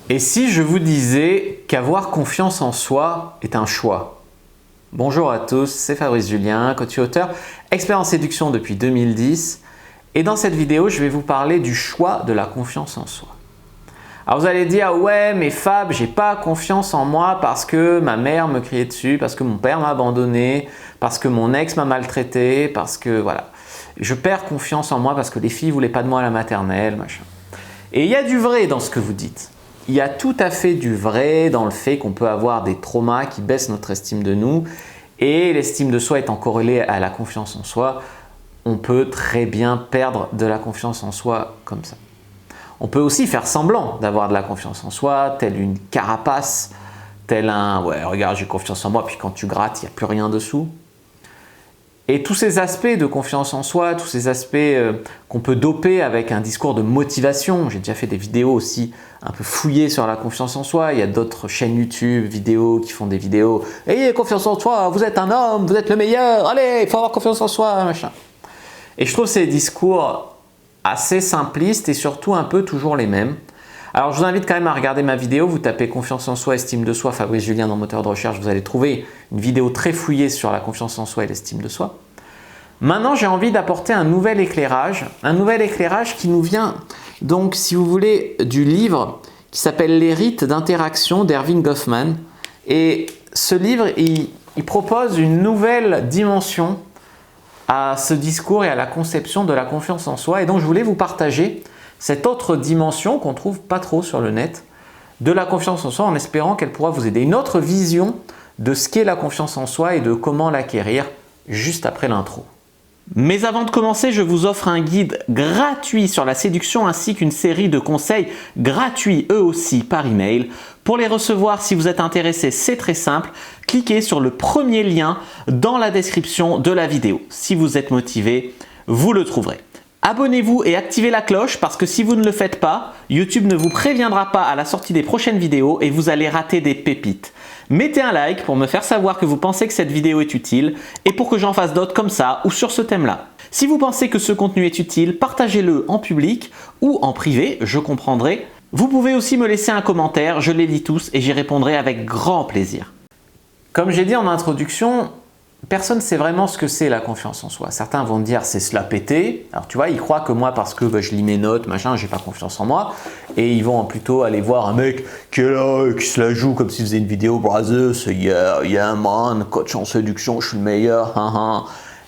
Et si je vous disais qu'avoir confiance en soi est un choix? Bonjour à tous, c'est Fabrice Julien, coach et auteur, expert en séduction depuis 2010. Et dans cette vidéo, je vais vous parler du choix de la confiance en soi. Alors vous allez dire, ouais mais Fab, j'ai pas confiance en moi parce que ma mère me criait dessus, parce que mon père m'a abandonné, parce que mon ex m'a maltraité, parce que voilà. Je perds confiance en moi parce que les filles voulaient pas de moi à la maternelle, machin. Et il y a du vrai dans ce que vous dites. Il y a tout à fait du vrai dans le fait qu'on peut avoir des traumas qui baissent notre estime de nous, et l'estime de soi étant corrélée à la confiance en soi, on peut très bien perdre de la confiance en soi comme ça. On peut aussi faire semblant d'avoir de la confiance en soi, tel une carapace, tel un « ouais, regarde, j'ai confiance en moi », puis quand tu grattes, il n'y a plus rien dessous. Et tous ces aspects de confiance en soi, tous ces aspects qu'on peut doper avec un discours de motivation. J'ai déjà fait des vidéos aussi un peu fouillées sur la confiance en soi. Il y a d'autres chaînes YouTube, vidéos qui font des vidéos. « Ayez confiance en soi, vous êtes un homme, vous êtes le meilleur, allez, il faut avoir confiance en soi, machin. » Et je trouve ces discours assez simplistes et surtout un peu toujours les mêmes. Alors je vous invite quand même à regarder ma vidéo, vous tapez confiance en soi, estime de soi, Fabrice Julien dans le moteur de recherche, vous allez trouver une vidéo très fouillée sur la confiance en soi et l'estime de soi. Maintenant j'ai envie d'apporter un nouvel éclairage qui nous vient donc si vous voulez du livre qui s'appelle Les rites d'interaction d'Erving Goffman. Et ce livre il propose une nouvelle dimension à ce discours et à la conception de la confiance en soi, et donc je voulais vous partager cette autre dimension qu'on ne trouve pas trop sur le net de la confiance en soi, en espérant qu'elle pourra vous aider. Une autre vision de ce qu'est la confiance en soi et de comment l'acquérir juste après l'intro. Mais avant de commencer, je vous offre un guide gratuit sur la séduction ainsi qu'une série de conseils gratuits eux aussi par email. Pour les recevoir, si vous êtes intéressé, c'est très simple. Cliquez sur le premier lien dans la description de la vidéo. Si vous êtes motivé, vous le trouverez. Abonnez-vous et activez la cloche parce que si vous ne le faites pas, YouTube ne vous préviendra pas à la sortie des prochaines vidéos et vous allez rater des pépites. Mettez un like pour me faire savoir que vous pensez que cette vidéo est utile et pour que j'en fasse d'autres comme ça ou sur ce thème-là. Si vous pensez que ce contenu est utile, partagez-le en public ou en privé, je comprendrai. Vous pouvez aussi me laisser un commentaire, je les lis tous et j'y répondrai avec grand plaisir. Comme j'ai dit en introduction, personne ne sait vraiment ce que c'est la confiance en soi. Certains vont dire c'est se la péter. Alors tu vois, ils croient que moi parce que je lis mes notes, machin, j'ai pas confiance en moi. Et ils vont plutôt aller voir un mec qui est là, qui se la joue comme s'il faisait une vidéo. Brothers, yeah man, coach en séduction, je suis le meilleur.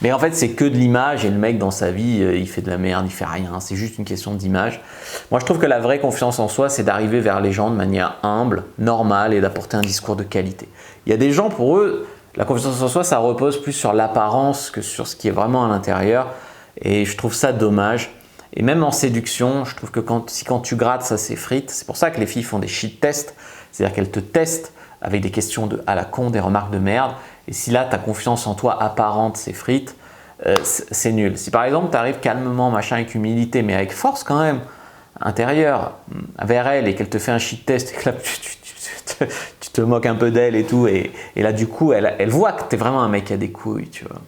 Mais en fait, c'est que de l'image et le mec dans sa vie, il fait de la merde, il fait rien. C'est juste une question d'image. Moi, je trouve que la vraie confiance en soi, c'est d'arriver vers les gens de manière humble, normale et d'apporter un discours de qualité. Il y a des gens, pour eux, la confiance en soi, ça repose plus sur l'apparence que sur ce qui est vraiment à l'intérieur. Et je trouve ça dommage. Et même en séduction, je trouve que quand tu grattes, ça s'effrite. C'est pour ça que les filles font des shit tests. C'est-à-dire qu'elles te testent avec des questions à la con, des remarques de merde. Et si là, ta confiance en toi apparente s'effrite, c'est nul. Si par exemple, tu arrives calmement, machin, avec humilité, mais avec force quand même, intérieure, vers elle, et qu'elle te fait un shit test, et que là, tu te moques un peu d'elle et tout, et là du coup elle voit que tu es vraiment un mec qui a des couilles, tu vois.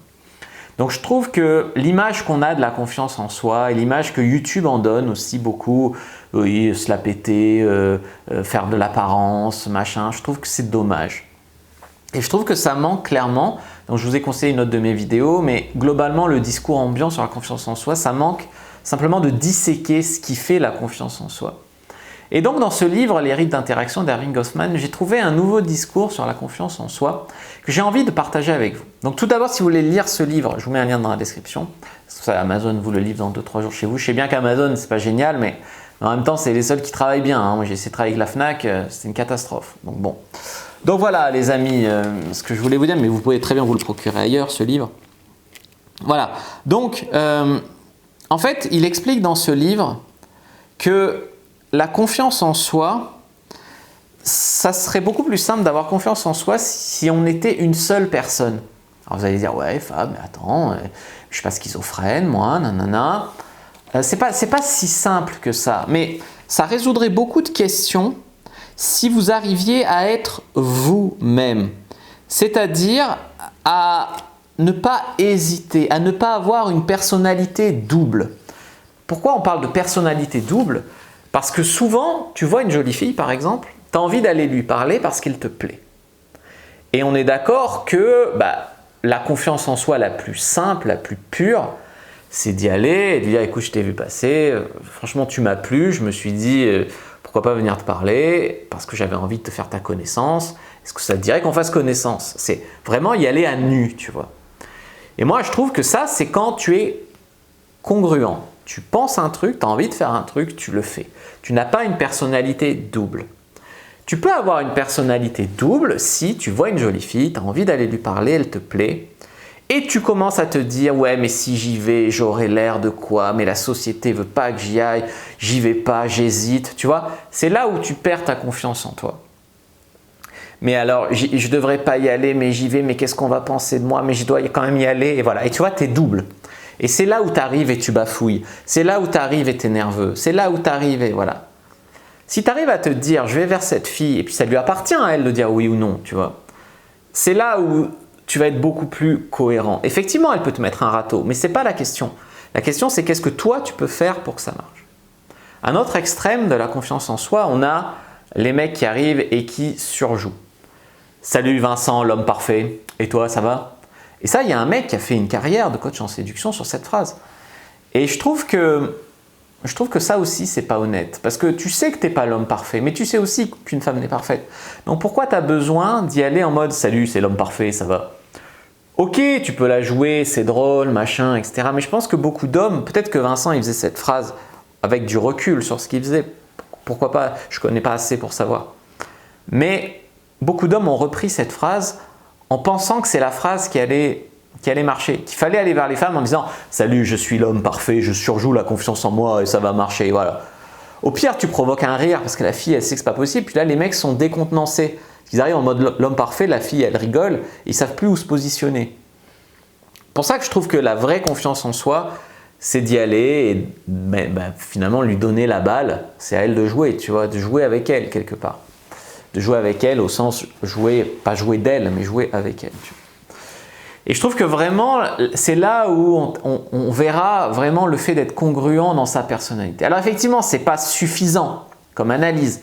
Donc je trouve que l'image qu'on a de la confiance en soi et l'image que YouTube en donne aussi beaucoup, oui, se la péter, faire de l'apparence, machin, je trouve que c'est dommage. Et je trouve que ça manque clairement, donc je vous ai conseillé une autre de mes vidéos, mais globalement le discours ambiant sur la confiance en soi, ça manque simplement de disséquer ce qui fait la confiance en soi. Et donc dans ce livre, Les rites d'interaction d'Erving Goffman, j'ai trouvé un nouveau discours sur la confiance en soi que j'ai envie de partager avec vous. Donc tout d'abord, si vous voulez lire ce livre, je vous mets un lien dans la description. Ça, Amazon vous le livre dans 2-3 jours chez vous. Je sais bien qu'Amazon, c'est pas génial, mais en même temps, c'est les seuls qui travaillent bien. Moi, j'ai essayé de travailler avec la Fnac, c'est une catastrophe. Donc bon. Donc voilà les amis, ce que je voulais vous dire, mais vous pouvez très bien vous le procurer ailleurs, ce livre. Voilà. Donc, en fait, il explique dans ce livre que la confiance en soi, ça serait beaucoup plus simple d'avoir confiance en soi si on était une seule personne. Alors vous allez dire, ouais Fab, mais attends, je suis pas schizophrène, moi, nanana. C'est pas si simple que ça, mais ça résoudrait beaucoup de questions si vous arriviez à être vous-même. C'est-à-dire à ne pas hésiter, à ne pas avoir une personnalité double. Pourquoi on parle de personnalité double ? Parce que souvent, tu vois une jolie fille par exemple, tu as envie d'aller lui parler parce qu'elle te plaît. Et on est d'accord que la confiance en soi la plus simple, la plus pure, c'est d'y aller et de dire écoute, je t'ai vu passer, franchement tu m'as plu, je me suis dit pourquoi pas venir te parler parce que j'avais envie de te faire ta connaissance. Est-ce que ça te dirait qu'on fasse connaissance? C'est vraiment y aller à nu, tu vois. Et moi je trouve que ça c'est quand tu es congruent. Tu penses un truc, tu as envie de faire un truc, tu le fais. Tu n'as pas une personnalité double. Tu peux avoir une personnalité double si tu vois une jolie fille, tu as envie d'aller lui parler, elle te plaît. Et tu commences à te dire, ouais, mais si j'y vais, j'aurai l'air de quoi? Mais la société veut pas que j'y aille, j'y vais pas, j'hésite. Tu vois, c'est là où tu perds ta confiance en toi. Mais alors, je devrais pas y aller, mais j'y vais, mais qu'est-ce qu'on va penser de moi? Mais je dois quand même y aller. Et voilà. Et tu vois, tu es double. Et c'est là où tu arrives et tu bafouilles. C'est là où tu arrives et tu es nerveux. C'est là où tu arrives et voilà. Si tu arrives à te dire, je vais vers cette fille, et puis ça lui appartient à elle de dire oui ou non, tu vois. C'est là où tu vas être beaucoup plus cohérent. Effectivement, elle peut te mettre un râteau, mais ce n'est pas la question. La question, c'est qu'est-ce que toi, tu peux faire pour que ça marche. À un autre extrême de la confiance en soi, on a les mecs qui arrivent et qui surjouent. Salut Vincent, l'homme parfait. Et toi, ça va? Et ça, il y a un mec qui a fait une carrière de coach en séduction sur cette phrase. Et je trouve que ça aussi, c'est pas honnête. Parce que tu sais que tu n'es pas l'homme parfait, mais tu sais aussi qu'une femme n'est parfaite. Donc pourquoi tu as besoin d'y aller en mode « Salut, c'est l'homme parfait, ça va ?» Ok, tu peux la jouer, c'est drôle, machin, etc. Mais je pense que beaucoup d'hommes, peut-être que Vincent, il faisait cette phrase avec du recul sur ce qu'il faisait. Pourquoi pas? Je ne connais pas assez pour savoir. Mais beaucoup d'hommes ont repris cette phrase en pensant que c'est la phrase qui allait marcher, qu'il fallait aller vers les femmes en disant « Salut, je suis l'homme parfait, je surjoue la confiance en moi et ça va marcher. » Voilà. Au pire, tu provoques un rire parce que la fille, elle sait que c'est pas possible. Puis là, les mecs sont décontenancés. Ils arrivent en mode l'homme parfait, la fille, elle rigole, et ils ne savent plus où se positionner. C'est pour ça que je trouve que la vraie confiance en soi, c'est d'y aller et finalement lui donner la balle. C'est à elle de jouer, tu vois, de jouer avec elle quelque part. De jouer avec elle au sens jouer, pas jouer d'elle, mais jouer avec elle. Tu vois. Et je trouve que vraiment, c'est là où on verra vraiment le fait d'être congruent dans sa personnalité. Alors effectivement, ce n'est pas suffisant comme analyse,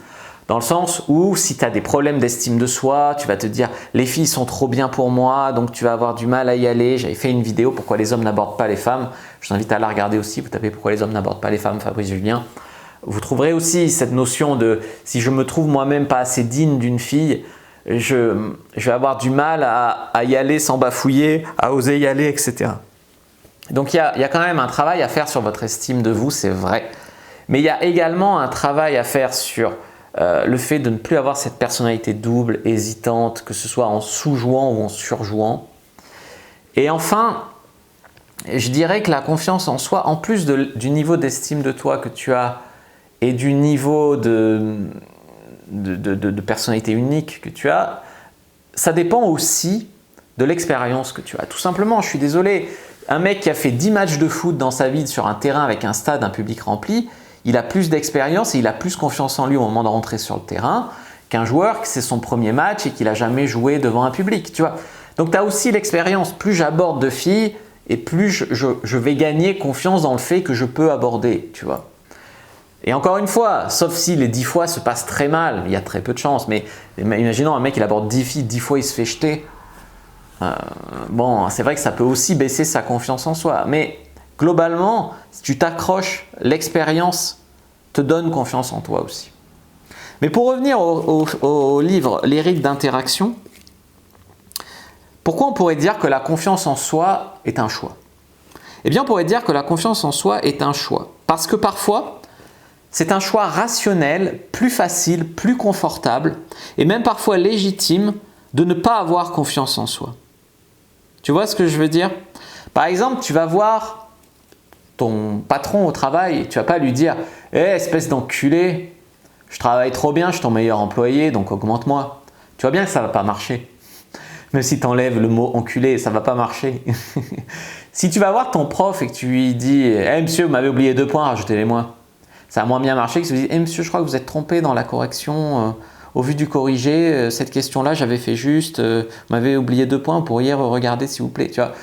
dans le sens où si tu as des problèmes d'estime de soi, tu vas te dire « les filles sont trop bien pour moi, donc tu vas avoir du mal à y aller ». J'avais fait une vidéo « Pourquoi les hommes n'abordent pas les femmes ». Je vous invite à la regarder aussi, vous tapez « Pourquoi les hommes n'abordent pas les femmes » Fabrice Julien. Vous trouverez aussi cette notion de « si je me trouve moi-même pas assez digne d'une fille », je vais avoir du mal à y aller sans bafouiller, à oser y aller, etc. Donc il y a quand même un travail à faire sur votre estime de vous, c'est vrai. Mais il y a également un travail à faire sur le fait de ne plus avoir cette personnalité double, hésitante, que ce soit en sous-jouant ou en surjouant. Et enfin, je dirais que la confiance en soi, en plus du niveau d'estime de toi que tu as et du niveau de personnalité unique que tu as, ça dépend aussi de l'expérience que tu as. Tout simplement, je suis désolé, un mec qui a fait 10 matchs de foot dans sa vie sur un terrain avec un stade, un public rempli, il a plus d'expérience et il a plus confiance en lui au moment de rentrer sur le terrain qu'un joueur qui c'est son premier match et qui n'a jamais joué devant un public. Tu vois. Donc tu as aussi l'expérience. Plus j'aborde de filles et plus je vais gagner confiance dans le fait que je peux aborder. Tu vois. Et encore une fois, sauf si les 10 fois se passent très mal, il y a très peu de chance, mais imaginons un mec il aborde 10 filles, 10 fois il se fait jeter. Bon, c'est vrai que ça peut aussi baisser sa confiance en soi, mais globalement, si tu t'accroches, l'expérience te donne confiance en toi aussi. Mais pour revenir au livre Les rites d'interaction, pourquoi on pourrait dire que la confiance en soi est un choix? Eh bien, on pourrait dire que la confiance en soi est un choix. Parce que parfois, c'est un choix rationnel, plus facile, plus confortable, et même parfois légitime de ne pas avoir confiance en soi. Tu vois ce que je veux dire? Par exemple, tu vas voir ton patron au travail et tu ne vas pas lui dire « Hé, espèce d'enculé, je travaille trop bien, je suis ton meilleur employé, donc augmente-moi. » Tu vois bien que ça ne va pas marcher. Même si tu enlèves le mot « enculé », ça ne va pas marcher. Si tu vas voir ton prof et que tu lui dis « Hé monsieur, vous m'avez oublié 2 points, rajoutez-les-moi ». Ça a moins bien marché que si tu dis « Hé monsieur, je crois que vous êtes trompé dans la correction. Au vu du corrigé, cette question-là, j'avais fait juste. Vous m'avez oublié 2 points, vous pourriez regarder s'il vous plaît. » Tu vois.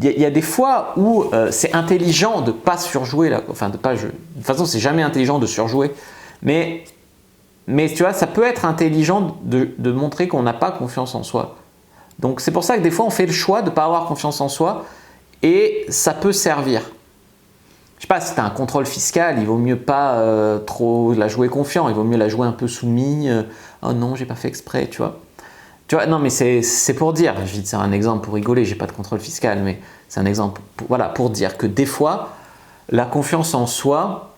il y a des fois où c'est intelligent de ne pas surjouer, là, enfin de pas jouer. De toute façon, c'est jamais intelligent de surjouer, mais tu vois, ça peut être intelligent de montrer qu'on n'a pas confiance en soi. Donc c'est pour ça que des fois on fait le choix de ne pas avoir confiance en soi et ça peut servir. Je sais pas, si tu as un contrôle fiscal, il vaut mieux pas trop la jouer confiant, il vaut mieux la jouer un peu soumis. Oh non, j'ai pas fait exprès, tu vois. Tu vois, non mais c'est pour dire, je dis c'est un exemple pour rigoler, j'ai pas de contrôle fiscal, mais c'est un exemple pour, voilà, pour dire que des fois, la confiance en soi,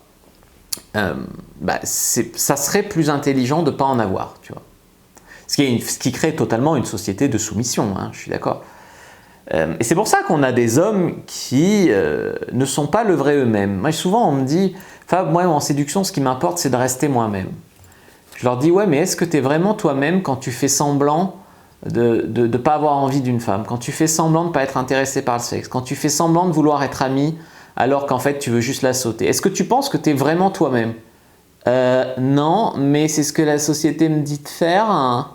ça serait plus intelligent de ne pas en avoir, tu vois. Ce qui crée totalement une société de soumission, hein, je suis d'accord. Et c'est pour ça qu'on a des hommes qui ne sont pas le vrai eux-mêmes. Moi, souvent, on me dit, Fab, moi, en séduction, ce qui m'importe, c'est de rester moi-même. Je leur dis, ouais, mais est-ce que tu es vraiment toi-même quand tu fais semblant de ne pas avoir envie d'une femme, quand tu fais semblant de ne pas être intéressé par le sexe, quand tu fais semblant de vouloir être ami alors qu'en fait, tu veux juste la sauter? Est-ce que tu penses que tu es vraiment toi-même? Non, mais c'est ce que la société me dit de faire, hein.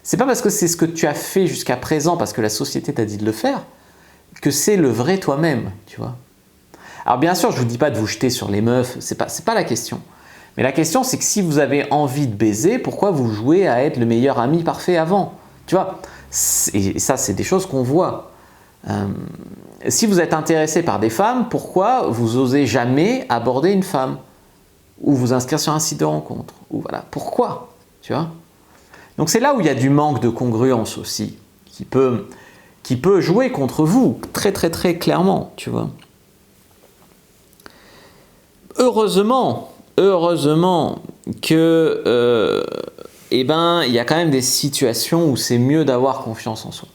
C'est pas parce que c'est ce que tu as fait jusqu'à présent, parce que la société t'a dit de le faire, que c'est le vrai toi-même, tu vois. Alors bien sûr, je vous dis pas de vous jeter sur les meufs, c'est pas la question. Mais la question, c'est que si vous avez envie de baiser, pourquoi vous jouez à être le meilleur ami parfait avant? Tu vois, et ça, c'est des choses qu'on voit. Si vous êtes intéressé par des femmes, pourquoi vous osez jamais aborder une femme? Ou vous inscrire sur un site de rencontre? Ou voilà, pourquoi? Tu vois? Donc c'est là où il y a du manque de congruence aussi, qui peut jouer contre vous, très très très clairement, tu vois. Heureusement que il y a quand même des situations où c'est mieux d'avoir confiance en soi.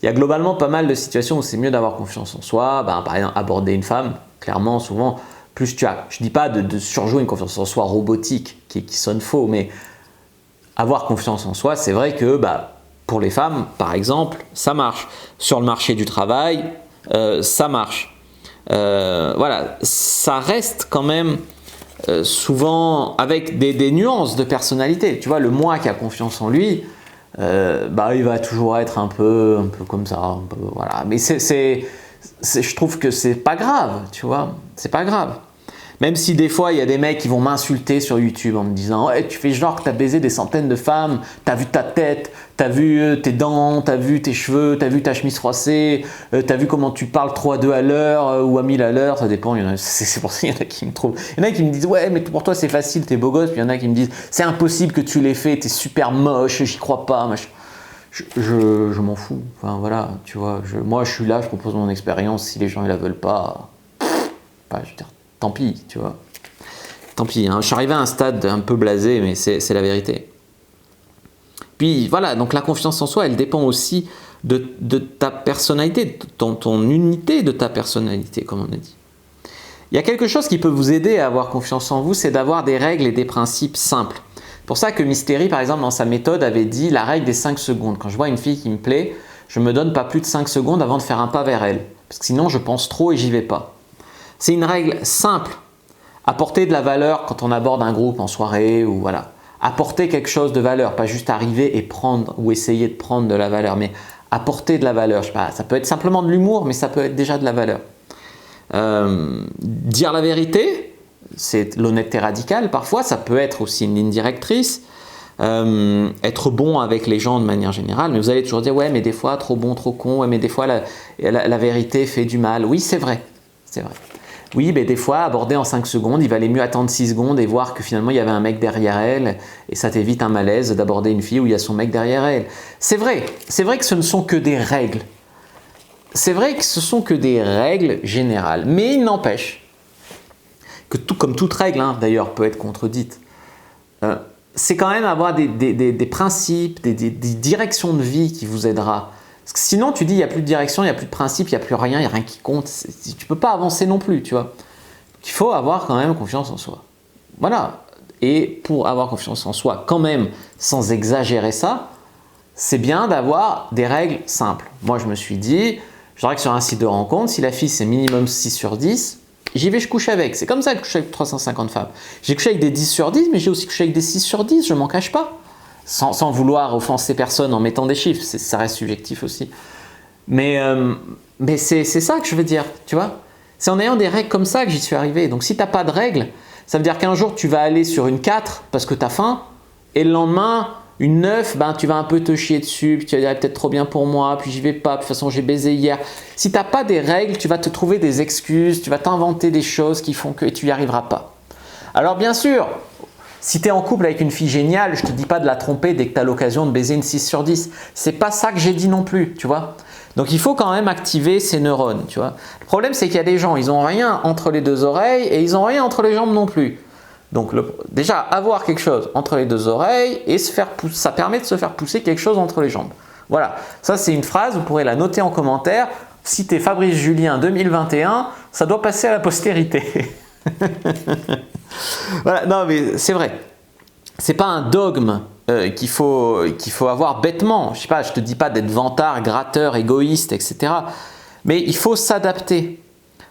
Il y a globalement pas mal de situations où c'est mieux d'avoir confiance en soi. Par exemple, aborder une femme, clairement, souvent, plus tu as. Je ne dis pas de surjouer une confiance en soi robotique qui sonne faux, mais avoir confiance en soi, c'est vrai que pour les femmes, par exemple, ça marche. Sur le marché du travail, ça marche. Voilà, ça reste quand même souvent avec des nuances de personnalité. Tu vois, le moi qui a confiance en lui, il va toujours être un peu comme ça, un peu, voilà. Mais je trouve que c'est pas grave, tu vois, c'est pas grave. Même si des fois, il y a des mecs qui vont m'insulter sur YouTube en me disant « Ouais, tu fais genre que tu as baisé des centaines de femmes, tu as vu ta tête, tu as vu tes dents, tu as vu tes cheveux, tu as vu ta chemise froissée, tu as vu comment tu parles 3 à 2 à l'heure ou à 1000 à l'heure, ça dépend. » C'est pour ça qu'il y en a qui me trouvent. Il y en a qui me disent « Ouais, mais pour toi, c'est facile, t'es beau gosse. » Puis il y en a qui me disent « C'est impossible que tu l'aies fait, t'es super moche, j'y crois pas. » Je m'en fous. Enfin voilà, tu vois. Moi, je suis là, je propose mon expérience. Si les gens ne la veulent pas, je veux dire, tant pis, tu vois. Tant pis, hein. Je suis arrivé à un stade un peu blasé, mais c'est la vérité. Puis voilà, donc la confiance en soi, elle dépend aussi de ta personnalité, de ton unité de ta personnalité, comme on a dit. Il y a quelque chose qui peut vous aider à avoir confiance en vous, c'est d'avoir des règles et des principes simples. C'est pour ça que Mystery, par exemple, dans sa méthode, avait dit la règle des 5 secondes. Quand je vois une fille qui me plaît, je me donne pas plus de 5 secondes avant de faire un pas vers elle. Parce que sinon, je pense trop et j'y vais pas. C'est une règle simple. Apporter de la valeur quand on aborde un groupe en soirée ou voilà. Apporter quelque chose de valeur, pas juste arriver et prendre ou essayer de prendre de la valeur, mais apporter de la valeur. Je sais pas, ça peut être simplement de l'humour, mais ça peut être déjà de la valeur. Dire la vérité, c'est l'honnêteté radicale parfois, ça peut être aussi une ligne directrice. Être bon avec les gens de manière générale, mais vous allez toujours dire ouais mais des fois trop bon, trop con, ouais mais des fois la vérité fait du mal. Oui c'est vrai, c'est vrai. Oui, mais des fois, aborder en 5 secondes, il valait mieux attendre 6 secondes et voir que finalement il y avait un mec derrière elle et ça t'évite un malaise d'aborder une fille où il y a son mec derrière elle. C'est vrai que ce ne sont que des règles. C'est vrai que ce sont que des règles générales, mais il n'empêche que comme toute règle, hein, d'ailleurs, peut être contredite, c'est quand même avoir des principes, des directions de vie qui vous aidera. Parce que sinon, tu dis, il n'y a plus de direction, il n'y a plus de principe, il n'y a plus rien, il n'y a rien qui compte. Tu ne peux pas avancer non plus, tu vois. Donc, il faut avoir quand même confiance en soi. Voilà. Et pour avoir confiance en soi, quand même, sans exagérer ça, c'est bien d'avoir des règles simples. Moi, je me suis dit, je dirais que sur un site de rencontre, si la fille c'est minimum 6 sur 10, j'y vais, je couche avec. C'est comme ça que je couche avec 350 femmes. J'ai couché avec des 10 sur 10, mais j'ai aussi couché avec des 6 sur 10, je ne m'en cache pas. Sans vouloir offenser personne en mettant des chiffres, ça reste subjectif aussi. Mais c'est ça que je veux dire, tu vois. C'est en ayant des règles comme ça que j'y suis arrivé. Donc si tu n'as pas de règles, ça veut dire qu'un jour tu vas aller sur une 4 parce que tu as faim, et le lendemain, une 9, ben, tu vas un peu te chier dessus, puis tu vas dire peut-être trop bien pour moi, puis j'y vais pas, puis de toute façon j'ai baisé hier. Si tu n'as pas des règles, tu vas te trouver des excuses, tu vas t'inventer des choses qui font que et tu n'y arriveras pas. Alors bien sûr, si tu es en couple avec une fille géniale, je ne te dis pas de la tromper dès que tu as l'occasion de baiser une 6 sur 10. C'est pas ça que j'ai dit non plus, tu vois. Donc il faut quand même activer ces neurones, tu vois. Le problème c'est qu'il y a des gens, ils n'ont rien entre les deux oreilles et ils n'ont rien entre les jambes non plus. Donc déjà, avoir quelque chose entre les deux oreilles et se faire pousser, ça permet de se faire pousser quelque chose entre les jambes. Voilà, ça c'est une phrase, vous pourrez la noter en commentaire. Citez Fabrice Julien 2021, ça doit passer à la postérité. Voilà, non mais c'est vrai. C'est pas un dogme qu'il faut avoir bêtement. Je sais pas, je te dis pas d'être vantard, gratteur, égoïste, etc. Mais il faut s'adapter.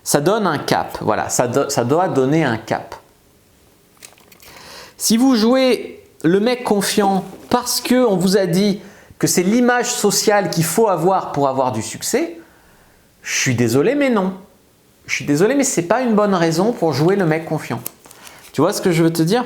Ça donne un cap. Voilà, ça doit donner un cap. Si vous jouez le mec confiant parce qu'on vous a dit que c'est l'image sociale qu'il faut avoir pour avoir du succès, je suis désolé mais non. Je suis désolé mais ce n'est pas une bonne raison pour jouer le mec confiant. Tu vois ce que je veux te dire?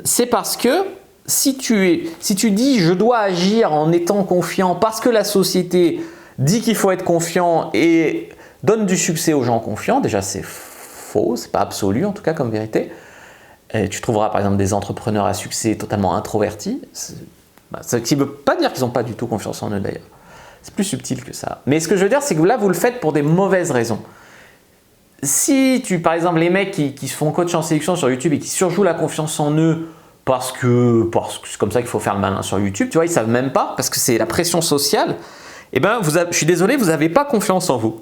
C'est parce que si tu dis je dois agir en étant confiant parce que la société dit qu'il faut être confiant et donne du succès aux gens confiants, déjà c'est faux, c'est pas absolu en tout cas comme vérité. Et tu trouveras par exemple des entrepreneurs à succès totalement introvertis. Ce qui ne veut pas dire qu'ils n'ont pas du tout confiance en eux d'ailleurs. C'est plus subtil que ça. Mais ce que je veux dire, c'est que là, vous le faites pour des mauvaises raisons. Si par exemple, les mecs qui se font coach en séduction sur YouTube et qui surjouent la confiance en eux parce que c'est comme ça qu'il faut faire le malin sur YouTube, tu vois, ils ne savent même pas parce que c'est la pression sociale, eh ben, je suis désolé, vous n'avez pas confiance en vous.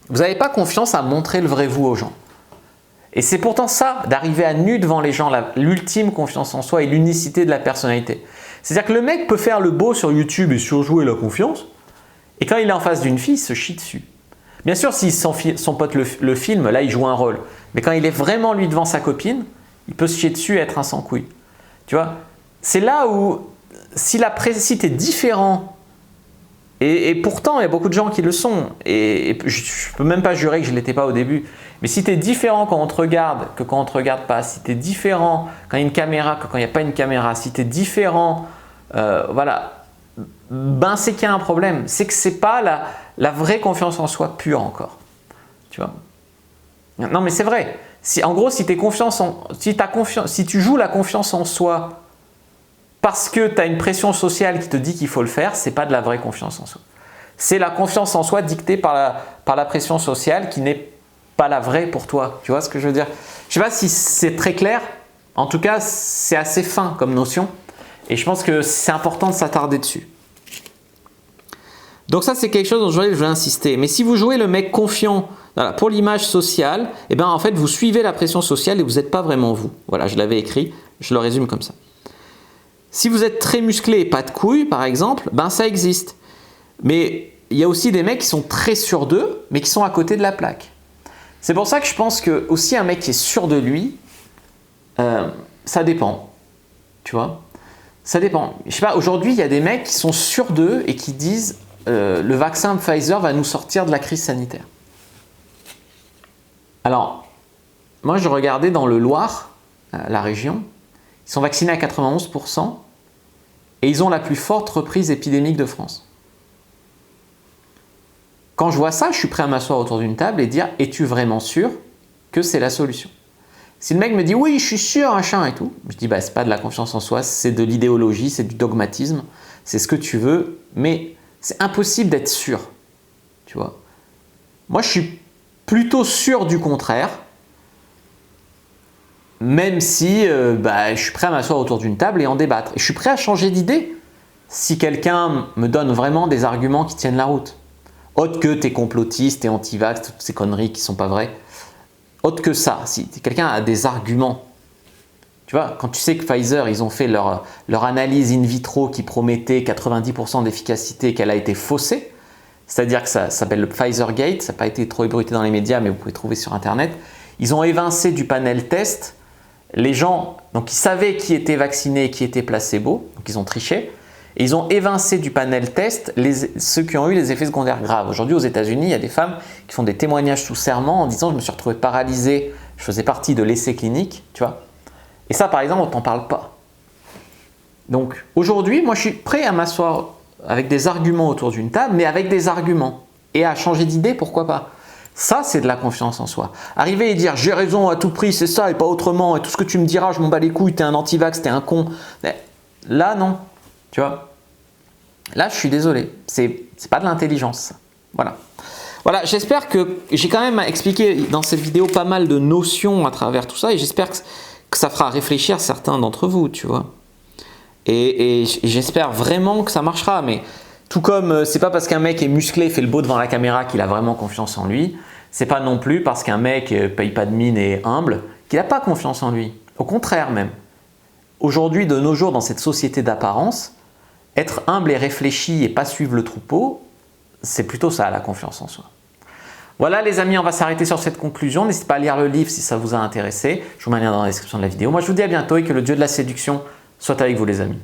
Vous n'avez pas confiance à montrer le vrai vous aux gens. Et c'est pourtant ça, d'arriver à nu devant les gens, l'ultime confiance en soi et l'unicité de la personnalité. C'est-à-dire que le mec peut faire le beau sur YouTube et surjouer la confiance, et quand il est en face d'une fille, il se chie dessus. Bien sûr, si son pote le filme, là il joue un rôle. Mais quand il est vraiment lui devant sa copine, il peut se chier dessus et être un sans-couille. Tu vois, c'est là où, si tu es différent, et pourtant il y a beaucoup de gens qui le sont, et je ne peux même pas jurer que je ne l'étais pas au début, mais si tu es différent quand on te regarde que quand on ne te regarde pas, si tu es différent quand il y a une caméra que quand il n'y a pas une caméra, si tu es différent, voilà, ben c'est qu'il y a un problème. C'est que ce n'est pas la vraie confiance en soi pure encore. Tu vois? Non mais c'est vrai. En gros, si tu joues la confiance en soi parce que tu as une pression sociale qui te dit qu'il faut le faire, ce n'est pas de la vraie confiance en soi. C'est la confiance en soi dictée par la pression sociale qui n'est pas la vraie pour toi. Tu vois ce que je veux dire? Je ne sais pas si c'est très clair. En tout cas, c'est assez fin comme notion. Et je pense que c'est important de s'attarder dessus. Donc ça, c'est quelque chose dont je vais insister. Mais si vous jouez le mec confiant voilà, pour l'image sociale, eh ben, en fait, vous suivez la pression sociale et vous n'êtes pas vraiment vous. Voilà, je l'avais écrit, je le résume comme ça. Si vous êtes très musclé et pas de couilles, par exemple, ben ça existe. Mais il y a aussi des mecs qui sont très sûrs d'eux, mais qui sont à côté de la plaque. C'est pour ça que je pense que aussi un mec qui est sûr de lui, ça dépend. Tu vois? Ça dépend. Je sais pas, aujourd'hui, il y a des mecs qui sont sûrs d'eux et qui disent le vaccin Pfizer va nous sortir de la crise sanitaire. Alors, moi, je regardais dans le Loir, la région, ils sont vaccinés à 91% et ils ont la plus forte reprise épidémique de France. Quand je vois ça, je suis prêt à m'asseoir autour d'une table et dire « Es-tu vraiment sûr que c'est la solution ?» Si le mec me dit « Oui, je suis sûr, machin et tout », je dis bah, « C'est pas de la confiance en soi, c'est de l'idéologie, c'est du dogmatisme, c'est ce que tu veux, mais c'est impossible d'être sûr. » Tu vois. Moi, je suis plutôt sûr du contraire, même si je suis prêt à m'asseoir autour d'une table et en débattre. Et je suis prêt à changer d'idée si quelqu'un me donne vraiment des arguments qui tiennent la route. Autre que t'es complotiste, t'es anti-vax, toutes ces conneries qui ne sont pas vraies. Autre que ça, si quelqu'un a des arguments. Tu vois, quand tu sais que Pfizer, ils ont fait leur analyse in vitro qui promettait 90% d'efficacité, qu'elle a été faussée, c'est-à-dire que ça s'appelle le Pfizer Gate, ça n'a pas été trop ébruité dans les médias, mais vous pouvez trouver sur Internet. Ils ont évincé du panel test les gens, donc ils savaient qui était vacciné et qui était placebo, donc ils ont triché, Et ils ont évincé du panel test ceux qui ont eu les effets secondaires graves. Aujourd'hui, aux États-Unis, il y a des femmes qui font des témoignages sous serment en disant « je me suis retrouvée paralysée, je faisais partie de l'essai clinique », tu vois. Et ça, par exemple, on ne t'en parle pas. Donc, aujourd'hui, moi, je suis prêt à m'asseoir avec des arguments autour d'une table, mais avec des arguments. Et à changer d'idée, pourquoi pas. Ça, c'est de la confiance en soi. Arriver et dire « j'ai raison à tout prix, c'est ça et pas autrement, et tout ce que tu me diras, je m'en bats les couilles, t'es un anti-vax, t'es un con ». Là, non. Tu vois. Là, je suis désolé. C'est pas de l'intelligence. Voilà. Voilà, j'espère que j'ai quand même expliqué dans cette vidéo pas mal de notions à travers tout ça et j'espère que ça fera réfléchir certains d'entre vous, tu vois. Et j'espère vraiment que ça marchera, mais tout comme c'est pas parce qu'un mec est musclé, fait le beau devant la caméra qu'il a vraiment confiance en lui, c'est pas non plus parce qu'un mec paye pas de mine et est humble qu'il n'a pas confiance en lui. Au contraire même. Aujourd'hui, de nos jours, dans cette société d'apparence, être humble et réfléchi et pas suivre le troupeau, c'est plutôt ça la confiance en soi. Voilà les amis, on va s'arrêter sur cette conclusion. N'hésitez pas à lire le livre si ça vous a intéressé. Je vous mets un lien dans la description de la vidéo. Moi je vous dis à bientôt et que le dieu de la séduction soit avec vous les amis.